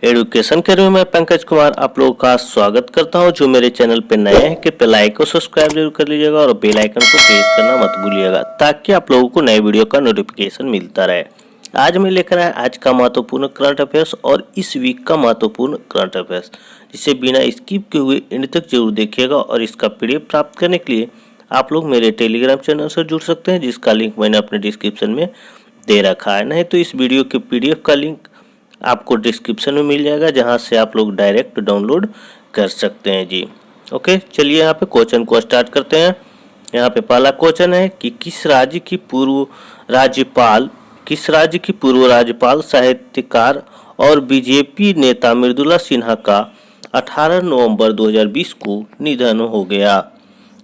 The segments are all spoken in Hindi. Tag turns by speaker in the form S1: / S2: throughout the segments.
S1: एडुकेशन करियर में पंकज कुमार आप लोगों का स्वागत करता हूं। जो मेरे चैनल पे नए हैं कृपया लाइक को सब्सक्राइब जरूर कर लीजिएगा और बेल आइकन को प्रेस करना मत भूलिएगा ताकि आप लोगों को नए वीडियो का नोटिफिकेशन मिलता रहे। आज मैं लेकर आया आज का महत्वपूर्ण करंट अफेयर्स और इस वीक का महत्वपूर्ण करंट अफेयर्स, जिसे बिना स्किप किए हुए एंड तक जरूर देखिएगा। और इसका PDF प्राप्त करने के लिए आप लोग मेरे टेलीग्राम चैनल से जुड़ सकते हैं, जिसका लिंक मैंने अपने डिस्क्रिप्शन में दे रखा है। नहीं तो इस वीडियो के PDF का लिंक आपको डिस्क्रिप्शन में मिल जाएगा, जहां से आप लोग डायरेक्ट डाउनलोड कर सकते हैं जी। ओके, चलिए यहाँ पे क्वेश्चन को स्टार्ट करते हैं। यहाँ पे पहला क्वेश्चन है कि किस राज्य की पूर्व राज्यपाल साहित्यकार और बीजेपी नेता मृदुला सिन्हा का 18 नवंबर 2020 को निधन हो गया।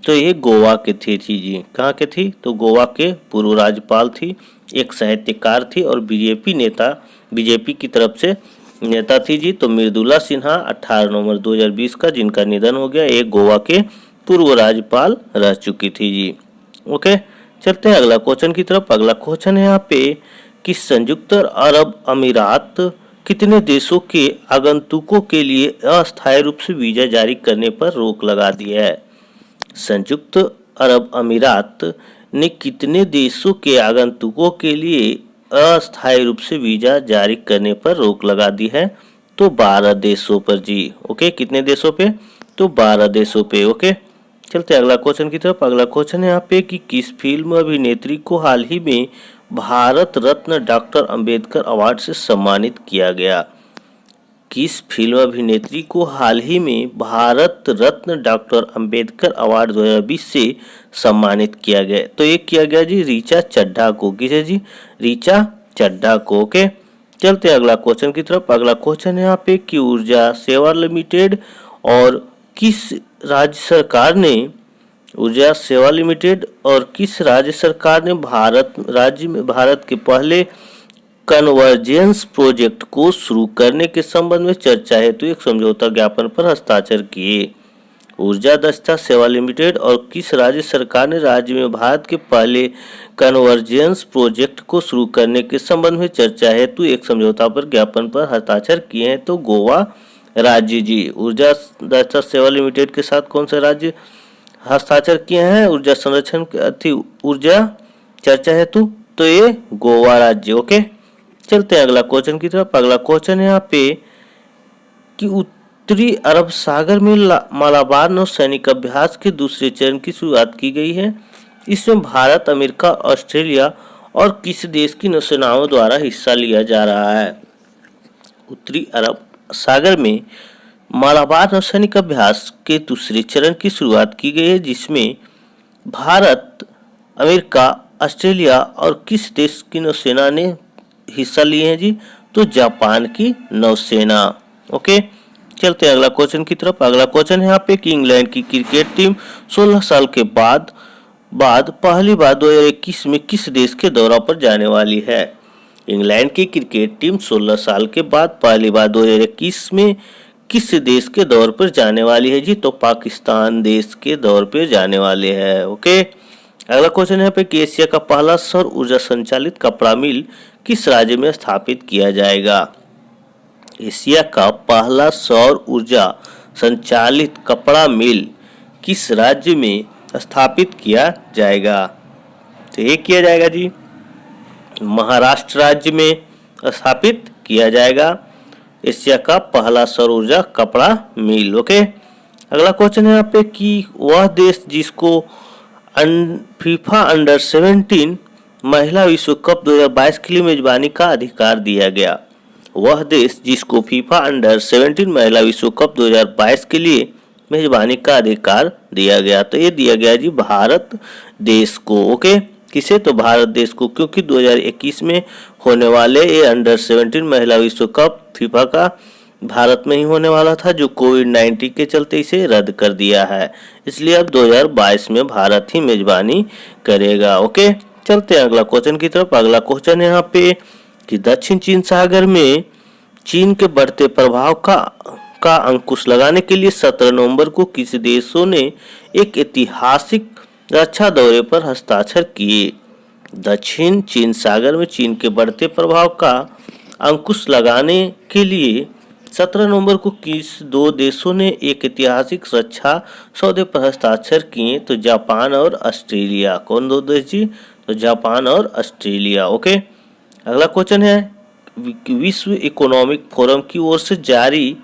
S1: तो ये गोवा के थी जी। कहाँ के थी? तो गोवा के पूर्व राज्यपाल थी, एक साहित्यकार थी और बीजेपी की तरफ से नेता थी जी। तो मृदुला सिन्हा 18 नवंबर 2020 का जिनका निधन हो गया, एक गोवा के पूर्व राज्यपाल रह चुकी थी जी। ओके, चलते हैं अगला क्वेश्चन की तरफ। अगला क्वेश्चन है यहाँ पे कि संयुक्त अरब अमीरात कितने देशों के आगंतुकों के लिए अस्थायी रूप से वीजा जारी करने पर रोक लगा दी है? संयुक्त अरब अमीरात ने कितने देशों के आगंतुकों के लिए अस्थायी रूप से वीजा जारी करने पर रोक लगा दी है? तो 12 देशों पर जी। ओके, कितने देशों पे? तो 12 देशों पे। ओके, चलते अगला क्वेश्चन की तरफ। अगला क्वेश्चन है यहाँ पे कि किस फिल्म अभिनेत्री को हाल ही में भारत रत्न डॉक्टर अंबेडकर अवार्ड से सम्मानित किया गया? किस फिल्म अभिनेत्री को हाल ही में भारत रत्न डॉक्टर अंबेडकर अवार्ड 2020 से सम्मानित किया गया? तो ये किया गया जी ऋचा चड्ढा को। किसे जी? ऋचा चड्ढा को। ओके, चलते हैं अगला क्वेश्चन की तरफ। अगला क्वेश्चन है यहाँ पे कि ऊर्जा सेवा लिमिटेड और किस राज्य सरकार ने भारत के पहले कन्वर्जेंस प्रोजेक्ट को शुरू करने के संबंध में चर्चा हेतु एक समझौता ज्ञापन पर हस्ताक्षर किए? ऊर्जा दक्षता सेवा लिमिटेड और किस राज्य सरकार ने राज्य में भारत के पहले कन्वर्जेंस प्रोजेक्ट को शुरू करने के संबंध में चर्चा हेतु एक समझौता पर ज्ञापन पर हस्ताक्षर किए हैं? तो गोवा राज्य जी। ऊर्जा दक्षता सेवा लिमिटेड के साथ कौन सा राज्य हस्ताक्षर किए हैं ऊर्जा संरक्षण ऊर्जा चर्चा हेतु? तो ये गोवा राज्य। ओके, चलते हैं अगला क्वेश्चन की तरफ। अगला क्वेश्चन है यहाँ पे कि उत्तरी अरब सागर में मालाबार नौसैनिक अभ्यास के दूसरे चरण की शुरुआत की गई है। इसमें भारत, अमेरिका, ऑस्ट्रेलिया और किस देश की नौसेनाओं द्वारा हिस्सा लिया जा रहा है? उत्तरी अरब सागर में मालाबार नौसैनिक अभ्यास के दूसरे चरण की शुरुआत की गई है, जिसमें भारत, अमेरिका, ऑस्ट्रेलिया और किस देश की नौसेना ने हिस्सा लिए हैं जी? तो जापान की नौसेना। ओके, चलते हैं अगला क्वेश्चन की तरफ। अगला क्वेश्चन है यहाँ पे कि इंग्लैंड की क्रिकेट टीम 16 साल के बाद पहली बार 2021 में किस देश के दौरे पर जाने वाली है? इंग्लैंड की क्रिकेट टीम 16 साल के बाद पहली बार 2021 में किस देश के दौरे पर जाने वाली है जी? तो पाकिस्तान देश के दौरे पर जाने वाले हैं। ओके, अगला क्वेश्चन है पे कि एशिया का पहला सौर ऊर्जा संचालित कपड़ा मिल किस राज्य में स्थापित किया जाएगा? एशिया का पहला सौर ऊर्जा संचालित कपड़ा मिल किस राज्य में स्थापित किया जाएगा? तो ये किया जाएगा जी महाराष्ट्र राज्य में स्थापित किया जाएगा एशिया का पहला सौर ऊर्जा कपड़ा मिल। ओके, अगला क्वेश्चन है यहाँ पे कि वह देश जिसको फीफा अंडर 17 महिला विश्व कप 2022 के लिए मेजबानी का अधिकार दिया गया? वह देश जिसको फीफा अंडर 17 महिला विश्व कप 2022 के लिए मेजबानी का अधिकार दिया गया? तो ये दिया गया जी भारत देश को। ओके, किसे? तो भारत देश को, क्योंकि 2021 में होने वाले ये अंडर 17 महिला विश्व कप फीफा का भारत में ही होने वाला था, जो कोविड-19 के चलते इसे रद्द कर दिया है। इसलिए अब 2022 में भारत ही मेजबानी करेगा। ओके, चलते हैं अगला क्वेश्चन की तरफ। अगला क्वेश्चन है यहाँ पे कि दक्षिण चीन सागर में चीन के बढ़ते प्रभाव का अंकुश लगाने के लिए 17 नवंबर को किस देशों ने एक ऐतिहासिक रक्षा दौरे पर हस्ताक्षर किए? दक्षिण चीन सागर में चीन के बढ़ते प्रभाव का अंकुश लगाने के लिए 17 नवंबर को किस दो देशों ने एक ऐतिहासिक रक्षा सौदे पर हस्ताक्षर किए? तो जापान और ऑस्ट्रेलिया। कौन दो देश जी? तो जापान और ऑस्ट्रेलिया। ओके, अगला क्वेश्चन है विश्व इकोनॉमिक फोरम की ओर से जारी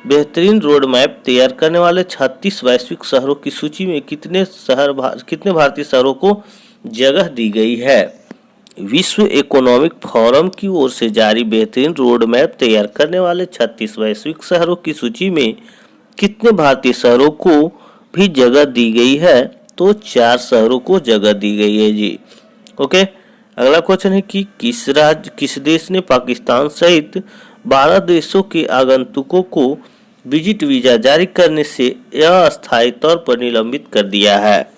S1: बेहतरीन रोड मैप तैयार करने वाले 36 वैश्विक शहरों की सूची में कितने भारतीय शहरों को जगह दी गई है? विश्व इकोनॉमिक फोरम की ओर से जारी बेहतरीन रोड मैप तैयार करने वाले 36 वैश्विक शहरों की सूची में कितने भारतीय शहरों को भी जगह दी गई है? तो 4 शहरों को जगह दी गई है जी। ओके, अगला क्वेश्चन है कि किस देश ने पाकिस्तान सहित 12 देशों के आगंतुकों को विजिट वीजा जारी करने से अस्थायी तौर पर निलंबित कर दिया है?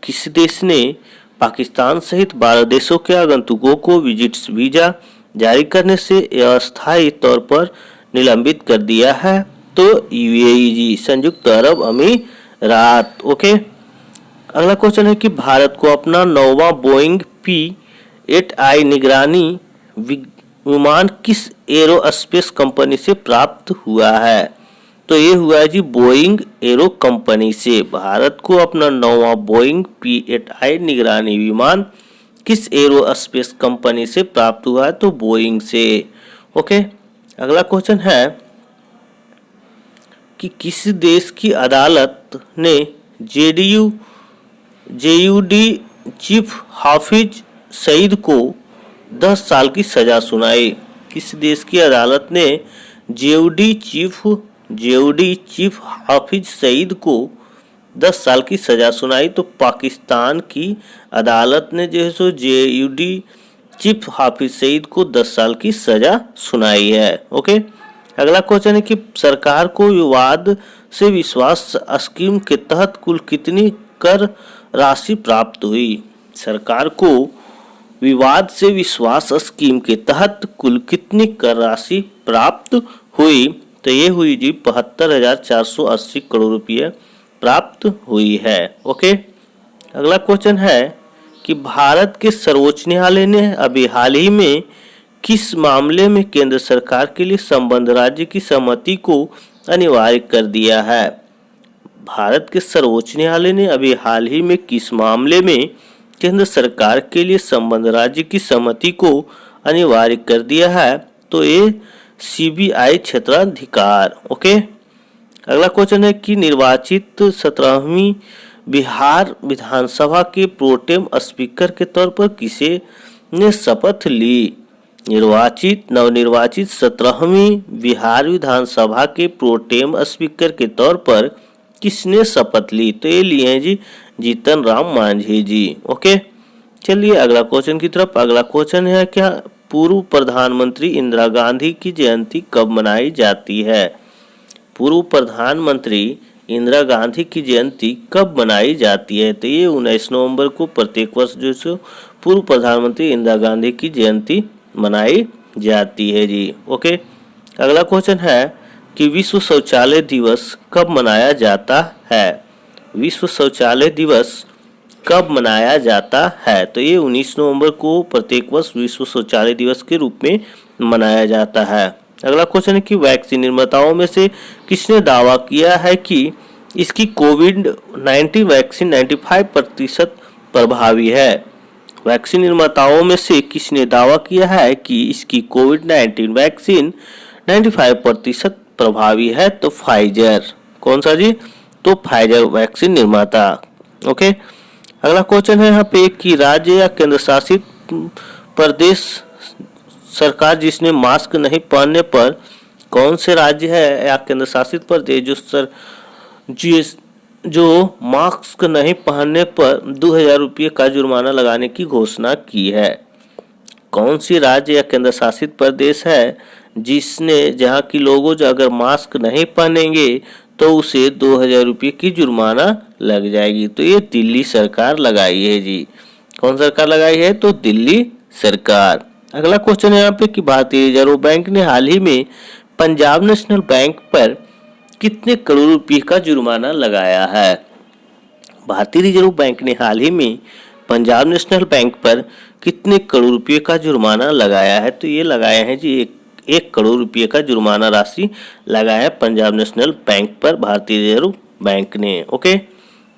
S1: किस देश ने पाकिस्तान सहित 12 देशों के आगंतुकों को विजिट वीजा जारी करने से अस्थायी तौर पर निलंबित कर दिया है? तो यूएई जी, संयुक्त अरब अमीरात। ओके, अगला क्वेश्चन है कि भारत को अपना 9वां बोइंग P-8I निगरानी विमान किस एरोस्पेस कंपनी से प्राप्त हुआ है? तो ये हुआ है जी बोइंग एरो कंपनी से। भारत को अपना 9वां बोइंग P-8I निगरानी विमान किस एरोस्पेस कंपनी से प्राप्त हुआ है? तो बोइंग से। ओके, अगला क्वेश्चन है कि किस देश की अदालत ने जेयूडी चीफ हाफिज सईद को 10 साल की सजा सुनाई? किस देश की अदालत ने जेयूडी चीफ हाफिज सईद को 10 साल की सजा सुनाई? तो पाकिस्तान की अदालत ने जो है सो जेयूडी चीफ हाफिज सईद को 10 साल की सजा सुनाई है। ओके, अगला क्वेश्चन है कि सरकार को विवाद से विश्वास स्कीम के तहत कुल कितनी कर राशि प्राप्त हुई? सरकार को विवाद से विश्वास स्कीम के तहत कुल कितनी कर राशि प्राप्त हुई? तो ये हुई जी 72,480 करोड़ रुपये प्राप्त हुई है। ओके, अगला क्वेश्चन है कि भारत के सर्वोच्च न्यायालय ने अभी हाल ही में किस मामले में केंद्र सरकार के लिए संबद्ध राज्य की सहमति को अनिवार्य कर दिया है? भारत के सर्वोच्च न्यायालय ने अभी हाल ही में किस मामले में केंद्र सरकार के लिए संबद्ध राज्य की सहमति को अनिवार्य कर दिया है? तो ये सीबीआई क्षेत्राधिकार। ओके, अगला क्वेश्चन है कि निर्वाचित 17वीं बिहार विधानसभा के प्रोटेम स्पीकर के तौर पर किसे ने शपथ ली? नवनिर्वाचित 17वीं बिहार विधानसभा के प्रोटेम स्पीकर के तौर पर किसने शपथ ली? तो ये लिए हैं जी जीतन राम मांझी जी। ओके, चलिए अगला क्वेश्चन की तरफ। अगला क्वेश्चन है क्या पूर्व प्रधानमंत्री इंदिरा गांधी की जयंती कब मनाई जाती है? पूर्व प्रधानमंत्री इंदिरा गांधी की जयंती कब मनाई जाती है? तो ये 19 नवंबर को प्रत्येक वर्ष जो है पूर्व प्रधानमंत्री इंदिरा गांधी की जयंती मनाई जाती है जी। ओके, अगला क्वेश्चन है कि विश्व शौचालय दिवस कब मनाया जाता है? विश्व शौचालय दिवस कब मनाया जाता है? तो ये 19 नवंबर को प्रत्येक वर्ष विश्व शौचालय दिवस के रूप में मनाया जाता है। अगला क्वेश्चन है कि वैक्सीन निर्माताओं में से किसने दावा किया है कि इसकी कोविड-19 वैक्सीन 95% प्रभावी है? वैक्सीन निर्माताओं में से किसने दावा किया है कि इसकी कोविड-19 वैक्सीन 95% प्रभावी है? तो फाइजर। कौन सा जी? तो फाइजर वैक्सीन निर्माता। ओके, अगला क्वेश्चन है यहाँ पे कि राज्य या केंद्र शासित प्रदेश सरकार जिसने मास्क नहीं पहनने पर, कौन से राज्य है या केंद्र शासित प्रदेश जो मास्क नहीं पहनने पर 2,000 रुपये का जुर्माना लगाने की घोषणा की है? कौन सी राज्य या केंद्र शासित प्रदेश है जिसने जहाँ की लोगों जो अगर मास्क नहीं पहनेंगे तो उसे 2,000 रुपये की जुर्माना लग जाएगी? तो ये दिल्ली सरकार लगाई है जी। कौन सरकार लगाई है? तो दिल्ली सरकार। अगला क्वेश्चन है यहाँ पे कि भारतीय रिजर्व बैंक ने हाल ही में पंजाब नेशनल बैंक पर कितने करोड़ रुपये का जुर्माना लगाया है? भारतीय रिजर्व बैंक ने हाल ही में पंजाब नेशनल बैंक पर कितने करोड़ रुपये का जुर्माना लगाया है? तो ये लगाया है जी 1 करोड़ रुपये का जुर्माना राशि लगाया है पंजाब नेशनल बैंक पर भारतीय रिजर्व बैंक ने। ओके,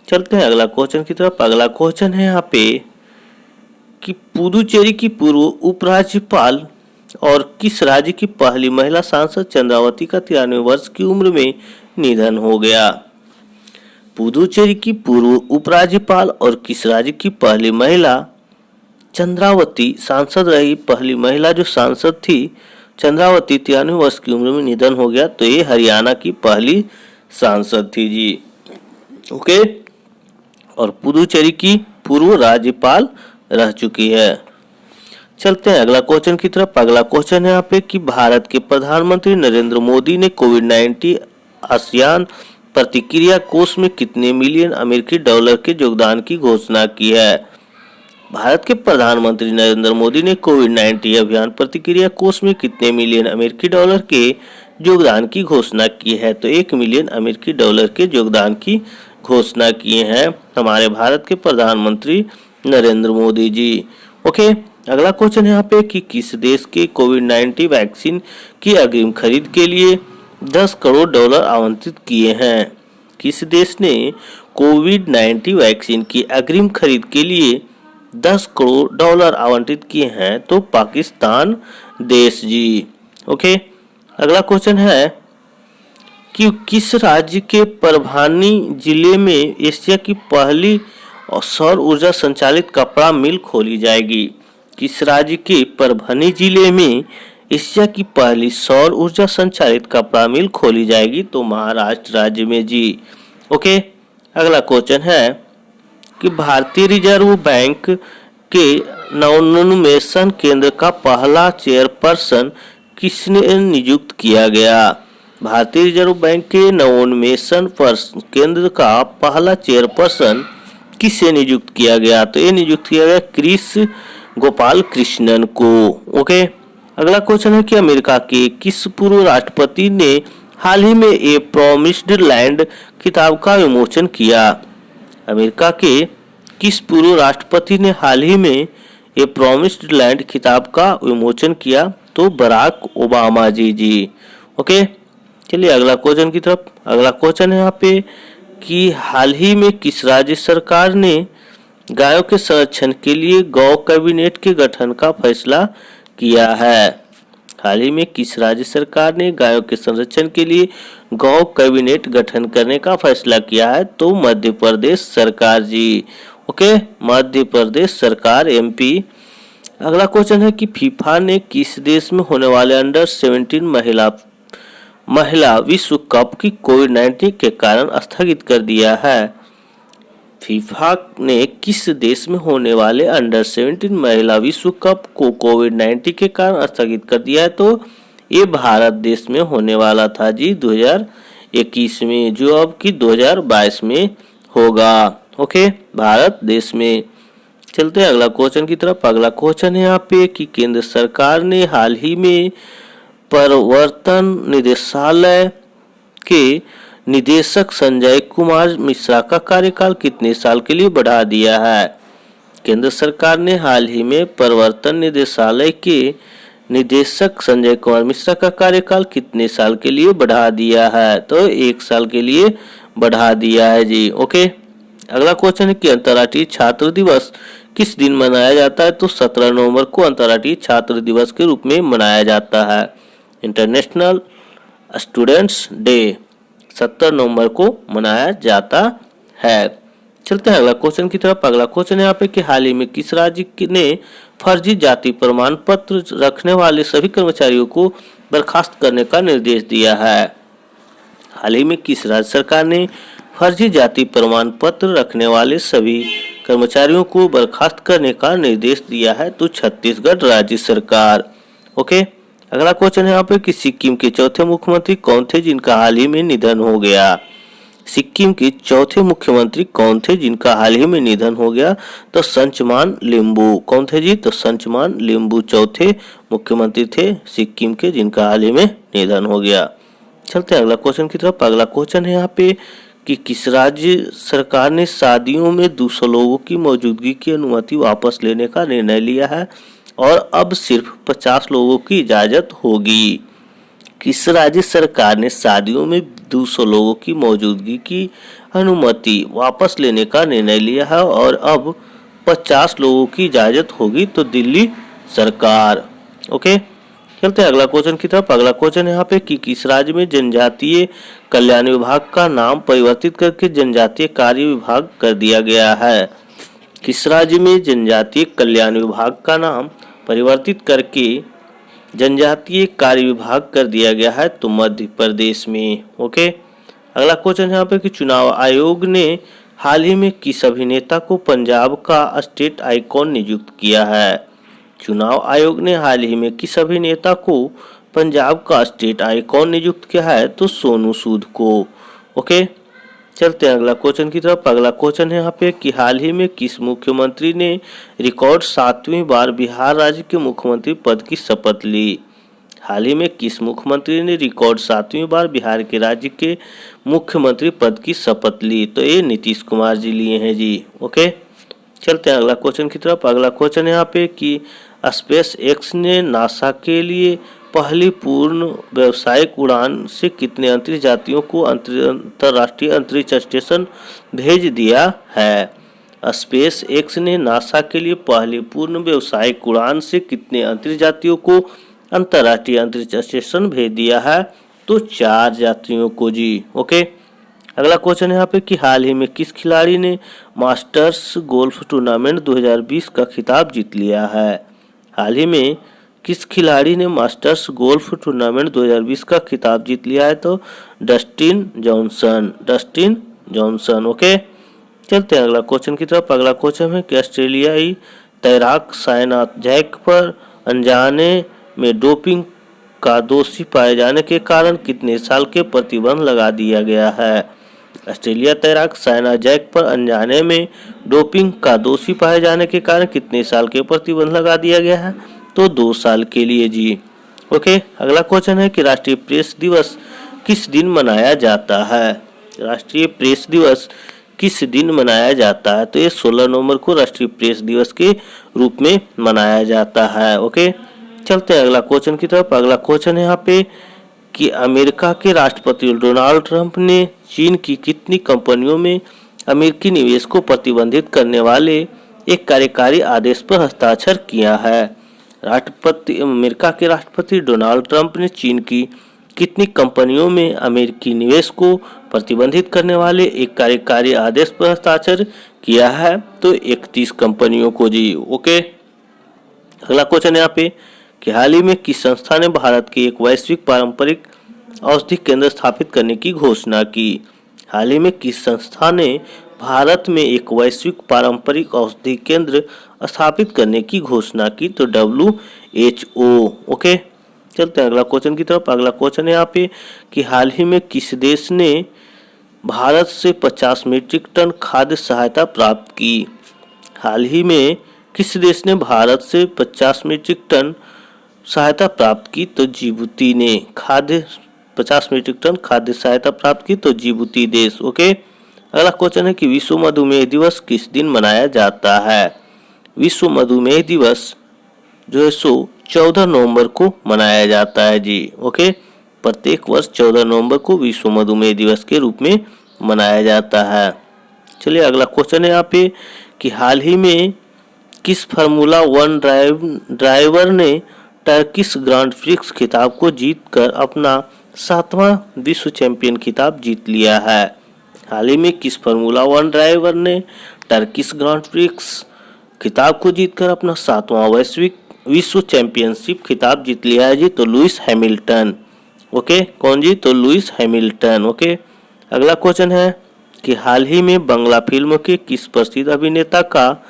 S1: चलते हैं अगला क्वेश्चन की तरफ। अगला क्वेश्चन है यहाँ पे कि पुदुचेरी की पूर्व उपराज्यपाल और किस राज्य की पहली महिला सांसद चंद्रावती का 93 वर्ष की उम्र में निधन हो गया। पुदुचेरी की पूर्व उपराज्यपाल और किस राज्य की पहली महिला चंद्रावती सांसद रही। पहली महिला जो सांसद थी चंद्रावती 93 वर्ष की उम्र में निधन हो गया। तो ये हरियाणा की पहली सांसद थी जी। ओके, और पुदुचेरी की पूर्व राज्यपाल रह चुकी है। चलते हैं अगला क्वेश्चन की तरफ। अगला क्वेश्चन है यहाँ पे कि भारत के प्रधानमंत्री नरेंद्र मोदी ने कोविड-19 आसियान प्रतिक्रिया कोष में कितने मिलियन अमेरिकी डॉलर के योगदान की घोषणा की है। भारत के प्रधानमंत्री नरेंद्र मोदी ने कोविड-19 अभियान प्रतिक्रिया कोष में कितने मिलियन अमेरिकी डॉलर के योगदान की घोषणा की है। तो 1 मिलियन अमेरिकी डॉलर के योगदान की घोषणा किए हैं हमारे भारत के प्रधानमंत्री नरेंद्र मोदी जी। ओके, अगला क्वेश्चन यहाँ पे कि किस देश के कोविड-19 वैक्सीन की अग्रिम खरीद के लिए 10 करोड़ डॉलर आवंटित किए हैं। किस देश ने कोविड-19 वैक्सीन की अग्रिम खरीद के लिए 10 करोड़ डॉलर आवंटित किए हैं। तो पाकिस्तान देश जी। ओके, अगला क्वेश्चन है कि किस राज्य के परभानी जिले में एशिया की पहली सौर ऊर्जा संचालित कपड़ा मिल खोली जाएगी। किस राज्य के परभनी जिले में एशिया की पहली सौर ऊर्जा संचालित कपड़ा मिल खोली जाएगी। तो महाराष्ट्र राज्य में जी। ओके, अगला क्वेश्चन है कि भारतीय रिजर्व बैंक के नवोन्मेषण केंद्र का पहला चेयरपर्सन किसने नियुक्त किया गया। भारतीय रिजर्व बैंक के नवोन्मेषण केंद्र का पहला चेयरपर्सन किसे नियुक्त किया गया। तो ये नियुक्त किया गया क्रिस गोपाल कृष्णन को। ओके, अगला क्वेश्चन है कि अमेरिका के किस पूर्व राष्ट्रपति ने हाल ही में ए प्रॉमिस्ड लैंड किताब का विमोचन किया। अमेरिका के किस पूर्व राष्ट्रपति ने हाल ही में ए प्रॉमिस्ड लैंड किताब का विमोचन किया। तो बराक ओबामा जी। ओके, चलिए अगला क्वेश्चन की तरफ। अगला क्वेश्चन है यहाँ पे कि हाल ही में किस राज्य सरकार ने गायों के संरक्षण के लिए गौ कैबिनेट के गठन का फैसला किया है। हाल ही में किस राज्य सरकार ने गायों के संरक्षण के लिए गौ कैबिनेट गठन करने का फैसला किया है। तो मध्य प्रदेश सरकार जी। ओके, मध्य प्रदेश सरकार MP। अगला क्वेश्चन है कि फीफा ने किस देश में होने वाले अंडर 17 महिला विश्व कप की कोविड-19 के कारण स्थगित कर दिया है। फीफा ने किस देश में होने वाले अंडर 17 महिला विश्व कप को कोविड-19 के कारण स्थगित कर दिया है। तो ये भारत देश में होने वाला था जी 2021 में, जो अब की 2022 में होगा। ओके, भारत देश में। चलते हैं अगला क्वेश्चन की तरफ। अगला क्वेश्चन है यहाँ पे कि केंद्र सरकार ने हाल ही में प्रवर्तन निदेशालय के निदेशक संजय कुमार मिश्रा का कार्यकाल कितने साल के लिए बढ़ा दिया है। केंद्र सरकार ने हाल ही में प्रवर्तन निदेशालय के निदेशक संजय कुमार मिश्रा का कार्यकाल कितने साल के लिए बढ़ा दिया है। तो 1 साल के लिए बढ़ा दिया है जी। ओके, अगला क्वेश्चन है कि अंतर्राष्ट्रीय छात्र दिवस किस दिन मनाया जाता है। तो 17 नवंबर को अंतर्राष्ट्रीय छात्र दिवस के रूप में मनाया जाता है। इंटरनेशनल स्टूडेंट्स डे 17 नवंबर को मनाया जाता है। चलते हैं अगला क्वेश्चन की तरफ। अगला क्वेश्चन है यहाँ पे कि हाल ही में किस राज्य ने फर्जी जाति प्रमाण पत्र रखने वाले सभी कर्मचारियों को बर्खास्त करने का निर्देश दिया है। हाल ही में किस राज्य सरकार ने फर्जी जाति प्रमाण पत्र रखने वाले सभी कर्मचारियों को बर्खास्त करने का निर्देश दिया है। तो छत्तीसगढ़ राज्य सरकार। ओके, अगला क्वेश्चन है यहाँ पे कि सिक्किम के चौथे मुख्यमंत्री कौन थे जिनका हाल ही में निधन हो गया। सिक्किम के चौथे मुख्यमंत्री कौन थे जिनका हाल ही में निधन हो गया। तो संचमान लिम्बू। कौन थे जी। तो संचमान लिम्बू चौथे मुख्यमंत्री थे सिक्किम के जिनका हाल ही में निधन हो गया। चलते हैं अगला क्वेश्चन की तरफ। अगला क्वेश्चन है यहाँ पे कि किस राज्य सरकार ने शादियों में 200 लोगों की मौजूदगी की अनुमति वापस लेने का निर्णय लिया है और अब सिर्फ 50 लोगों की इजाजत होगी। किस राज्य सरकार ने शादियों में 200 लोगों की मौजूदगी की अनुमति वापस लेने का निर्णय लिया है और अब 50 लोगों की इजाजत होगी? तो दिल्ली सरकार। ओके, चलते हैं अगला क्वेश्चन की तरफ। अगला क्वेश्चन यहाँ पे कि किस राज्य में जनजातीय कल्याण विभाग का नाम परिवर्तित करके जनजातीय कार्य विभाग कर दिया गया है? किस राज्य में जनजातीय कल्याण विभाग का नाम परिवर्तित करके जनजातीय कार्य विभाग कर दिया गया है? तो मध्य प्रदेश में। ओके, अगला क्वेश्चन यहाँ पे कि चुनाव आयोग ने हाल ही में किस अभिनेता को पंजाब का स्टेट आइकॉन नियुक्त किया है? चुनाव आयोग ने हाल ही में किस अभिनेता को पंजाब का स्टेट आइकॉन नियुक्त किया है? तो सोनू सूद को। ओके, चलते हैं अगला क्वेश्चन की तरफ। अगला क्वेश्चन है यहाँ पे कि हाल ही में किस मुख्यमंत्री ने रिकॉर्ड 7वीं बार बिहार राज्य के मुख्यमंत्री पद की शपथ ली? हाल ही में किस मुख्यमंत्री ने रिकॉर्ड 7वीं बार बिहार के राज्य के मुख्यमंत्री पद की शपथ ली? तो ये नीतीश कुमार जी लिए हैं जी। ओके, चलते हैं अगला क्वेश्चन की तरफ। अगला क्वेश्चन है यहाँ पे कि स्पेस एक्स ने नासा के लिए पहली पूर्ण व्यावसायिक उड़ान से कितने अंतरिक्ष यात्रियों को अंतर्राष्ट्रीय अंतरिक्ष स्टेशन भेज दिया है? स्पेस एक्स ने नासा के लिए पहली पूर्ण व्यावसायिक उड़ान से कितने अंतरिक्ष यात्रियों को अंतर्राष्ट्रीय अंतरिक्ष स्टेशन भेज दिया है? तो 4 यात्रियों को जी। ओके, अगला क्वेश्चन है यहाँ पे कि हाल ही में किस खिलाड़ी ने मास्टर्स गोल्फ टूर्नामेंट 2020 का खिताब जीत लिया है? हाल ही में किस खिलाड़ी ने मास्टर्स गोल्फ टूर्नामेंट 2020 का खिताब जीत लिया है? तो डस्टिन जॉनसन। ओके, चलते हैं अगला क्वेश्चन की तरफ। अगला क्वेश्चन है कि ऑस्ट्रेलियाई तैराक साइना जैक पर अनजाने में डोपिंग का दोषी पाए जाने के कारण कितने साल के प्रतिबंध लगा दिया गया है? ऑस्ट्रेलिया तैराक साइना जैक पर अनजाने में डोपिंग का दोषी पाए जाने के कारण कितने साल के प्रतिबंध लगा दिया गया है? तो 2 साल के लिए जी। ओके, अगला क्वेश्चन है कि राष्ट्रीय प्रेस दिवस किस दिन मनाया जाता है? राष्ट्रीय प्रेस दिवस किस दिन मनाया जाता है? तो ये 16 नवंबर को राष्ट्रीय प्रेस दिवस के रूप में मनाया जाता है। ओके, चलते हैं अगला क्वेश्चन की तरफ। अगला क्वेश्चन है यहाँ पे कि अमेरिका के राष्ट्रपति डोनाल्ड ट्रंप ने चीन की कितनी कंपनियों में अमेरिकी निवेश को प्रतिबंधित करने वाले एक कार्यकारी आदेश पर हस्ताक्षर किया है? अमेरिका के राष्ट्रपति डोनाल्ड ट्रंप ने चीन की कितनी कंपनियों में अमेरिकी निवेश को प्रतिबंधित करने वाले एक कार्यकारी आदेश पर हस्ताक्षर किया है? तो 31 कंपनियों को जी। ओके, अगला क्वेश्चन यहाँ पे कि हाल ही में किस संस्था ने भारत के एक वैश्विक पारंपरिक औषधि केंद्र स्थापित करने की घोषणा की? हाल ही में किस संस्था ने भारत में एक वैश्विक पारंपरिक औषधि केंद्र स्थापित करने की घोषणा की? तो WHO। ओके, चलते हैं अगला क्वेश्चन की तरफ। अगला क्वेश्चन है यहाँ पे कि हाल ही में किस देश ने भारत से 50 मीट्रिक टन खाद्य सहायता प्राप्त की? हाल ही में किस देश ने भारत से 50 मीट्रिक टन सहायता प्राप्त की? तो जिबूती ने 50 मीट्रिक टन खाद्य सहायता प्राप्त की। तो जिबूती देश। ओके, अगला क्वेश्चन है कि विश्व मधुमेह दिवस किस दिन मनाया जाता है? विश्व मधुमेह दिवस जो है सो 14 नवंबर को मनाया जाता है जी। ओके, प्रत्येक वर्ष 14 नवंबर को विश्व मधुमेह दिवस के रूप में मनाया जाता है। चलिए अगला क्वेश्चन है यहाँ पे कि हाल ही में किस फार्मूला 1 ड्राइवर ने टर्किश ग्रांड प्रिक्स खिताब को जीतकर अपना 7वां विश्व चैंपियन खिताब जीत लिया है? हाल ही में किस फार्मूला 1 ड्राइवर ने टर्किश ग्रांड प्रिक्स खिताब को जीतकर अपना 7वां विश्व चैंपियनशिप खिताब जीत लिया है जी? तो लुइस हैमिल्टन। ओके, कौन जी? तो लुइस हैमिल्टन। ओके, अगला क्वेश्चन है कि हाल ही में बंगला फिल्म के किस प्रसिद्ध अभिनेता का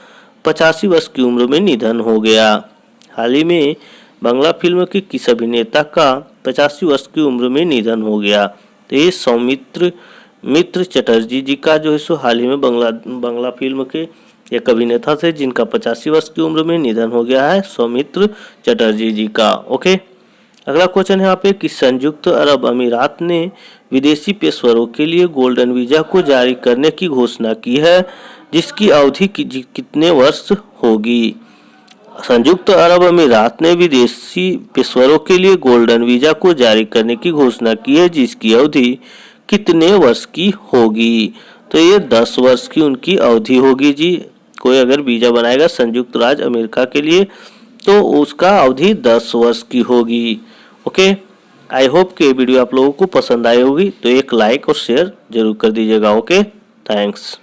S1: 85 वर्ष की उम्र में निधन हो गया? हाल ही में बंगला फिल्म के किस अभिनेता का 85 वर्ष की उम्र में निधन हो गया? तो ये सौमित्र चटर्जी जी का जो है सो हाल ही में बंगला फिल्म के एक अभिनेता थे जिनका 85 वर्ष की उम्र में निधन हो गया है, सौमित्र चटर्जी जी का। ओके, अगला क्वेश्चन है यहाँ पे कि संयुक्त अरब अमीरात ने विदेशी पेशेवरों के लिए गोल्डन वीजा को जारी करने की घोषणा की है, जिसकी अवधि कितने वर्ष होगी? संयुक्त अरब अमीरात ने विदेशी पेशेवरों के लिए गोल्डन वीजा को जारी करने की घोषणा की है, जिसकी अवधि कितने वर्ष की होगी? तो ये 10 वर्ष की उनकी अवधि होगी जी। कोई अगर वीजा बनाएगा संयुक्त राज्य अमेरिका के लिए तो उसका अवधि 10 वर्ष की होगी। ओके, आई होप कि वीडियो आप लोगों को पसंद आई होगी, तो एक लाइक और शेयर जरूर कर दीजिएगा। Okay, thanks.